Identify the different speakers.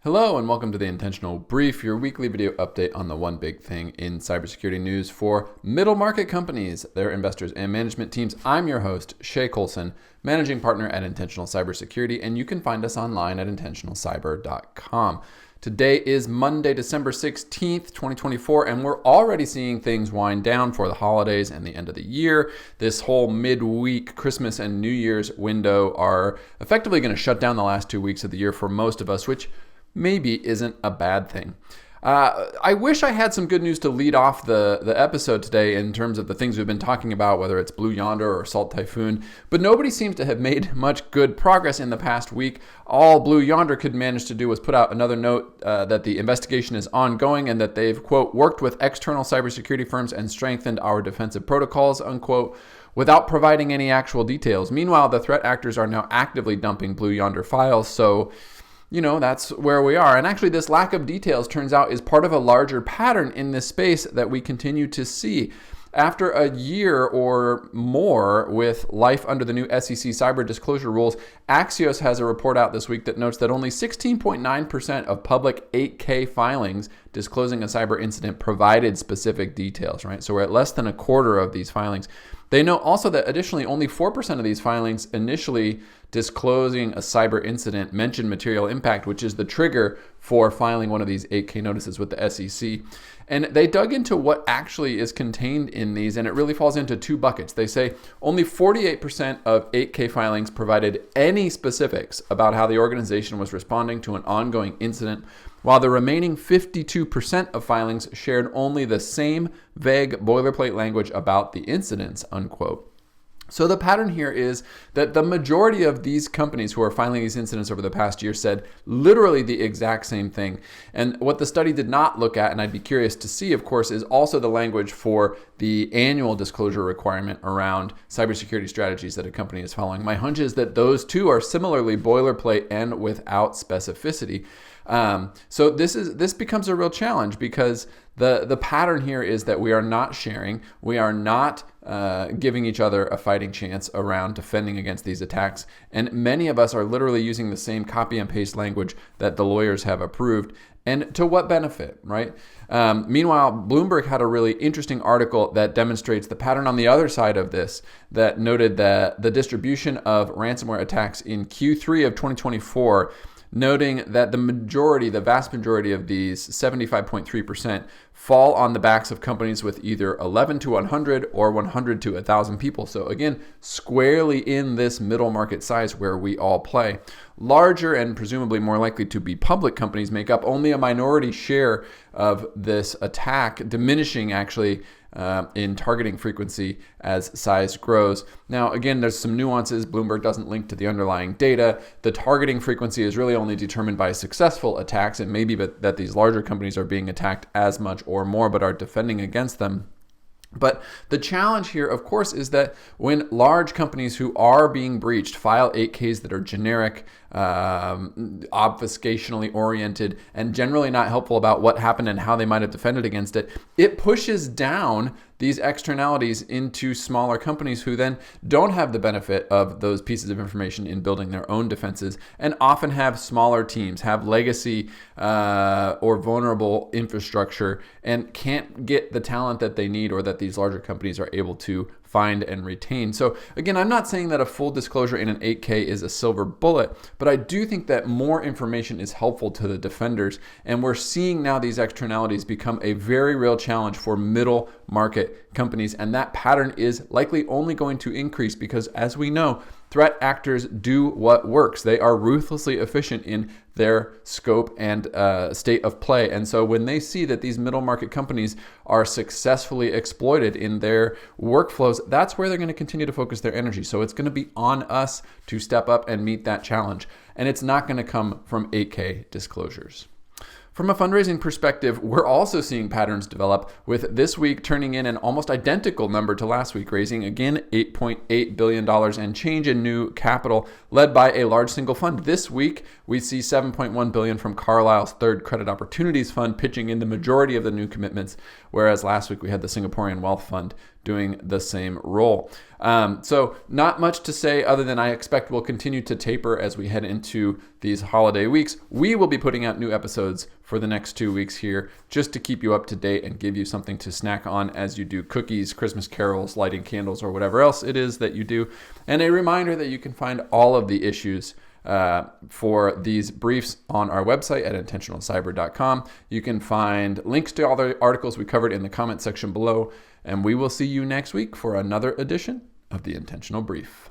Speaker 1: Hello and welcome to the Intentional Brief, your weekly video update on the one big thing in cybersecurity news for middle market companies, their investors, and management teams. I'm your host, Shay Colson, managing partner at Intentional Cybersecurity, and you can find us online at intentionalcyber.com. Today is Monday, December 16th, 2024, and we're already seeing things wind down for the holidays and the end of the year. This whole midweek Christmas and New Year's window are effectively going to shut down the last 2 weeks of the year for most of us, which maybe isn't a bad thing. I wish I had some good news to lead off the episode today in terms of the things we've been talking about, whether it's Blue Yonder or Salt Typhoon, but nobody seems to have made much good progress in the past week. All Blue Yonder could manage to do was put out another note that the investigation is ongoing and that they've, quote, worked with external cybersecurity firms and strengthened our defensive protocols, unquote, without providing any actual details. Meanwhile, the threat actors are now actively dumping Blue Yonder files, so that's where we are. And actually, this lack of details turns out is part of a larger pattern in this space that we continue to see. After a year or more with life under the new SEC cyber disclosure rules, Axios has a report out this week that notes that only 16.9% of public 8K filings disclosing a cyber incident provided specific details, right? So we're at less than a quarter of these filings. They note also that additionally, only 4% of these filings initially disclosing a cyber incident mentioned material impact, which is the trigger for filing one of these 8K notices with the SEC. And they dug into what actually is contained in these, and it really falls into two buckets. They say only 48% of 8K filings provided any specifics about how the organization was responding to an ongoing incident, while the remaining 52% of filings shared only the same vague boilerplate language about the incidents, unquote. So the pattern here is that the majority of these companies who are filing these incidents over the past year said literally the exact same thing. And what the study did not look at, and I'd be curious to see, of course, is also the language for the annual disclosure requirement around cybersecurity strategies that a company is following. My hunch is that those two are similarly boilerplate and without specificity. So this becomes a real challenge because the pattern here is that we are not sharing, we are not giving each other a fighting chance around defending against these attacks. And many of us are literally using the same copy and paste language that the lawyers have approved. And to what benefit, right? Meanwhile, Bloomberg had a really interesting article that demonstrates the pattern on the other side of this, that noted that the distribution of ransomware attacks in Q3 of 2024, noting that the vast majority of these, 75.3%, fall on the backs of companies with either 11 to 100 or 100 to 1,000 people. So again, squarely in this middle market size where we all play. Larger and presumably more likely to be public companies make up only a minority share of this attack, diminishing actually in targeting frequency as size grows. Now, again, there's some nuances. Bloomberg doesn't link to the underlying data. The targeting frequency is really only determined by successful attacks. It may be that these larger companies are being attacked as much or more, but are defending against them. But the challenge here, of course, is that when large companies who are being breached file 8Ks that are generic, obfuscationally oriented, and generally not helpful about what happened and how they might have defended against it, it pushes down these externalities into smaller companies who then don't have the benefit of those pieces of information in building their own defenses, and often have smaller teams, have legacy or vulnerable infrastructure, and can't get the talent that they need or that these larger companies are able to find and retain. So again, I'm not saying that a full disclosure in an 8K is a silver bullet, but I do think that more information is helpful to the defenders. And we're seeing now these externalities become a very real challenge for middle market companies. And that pattern is likely only going to increase because, as we know, threat actors do what works. They are ruthlessly efficient in their scope and state of play. And so when they see that these middle market companies are successfully exploited in their workflows, that's where they're going to continue to focus their energy. So it's going to be on us to step up and meet that challenge. And it's not going to come from 8K disclosures. From a fundraising perspective, we're also seeing patterns develop, with this week turning in an almost identical number to last week, raising again $8.8 billion and change in new capital, led by a large single fund. This week, we see $7.1 billion from Carlyle's Third Credit Opportunities Fund pitching in the majority of the new commitments, whereas last week we had the Singaporean Wealth Fund doing the same role. So not much to say other than I expect we'll continue to taper as we head into these holiday weeks. We will be putting out new episodes for the next 2 weeks here just to keep you up to date and give you something to snack on as you do cookies, Christmas carols, lighting candles, or whatever else it is that you do. And a reminder that you can find all of the issues for these briefs on our website at intentionalcyber.com. You can find links to all the articles we covered in the comment section below, and we will see you next week for another edition of the Intentional Brief.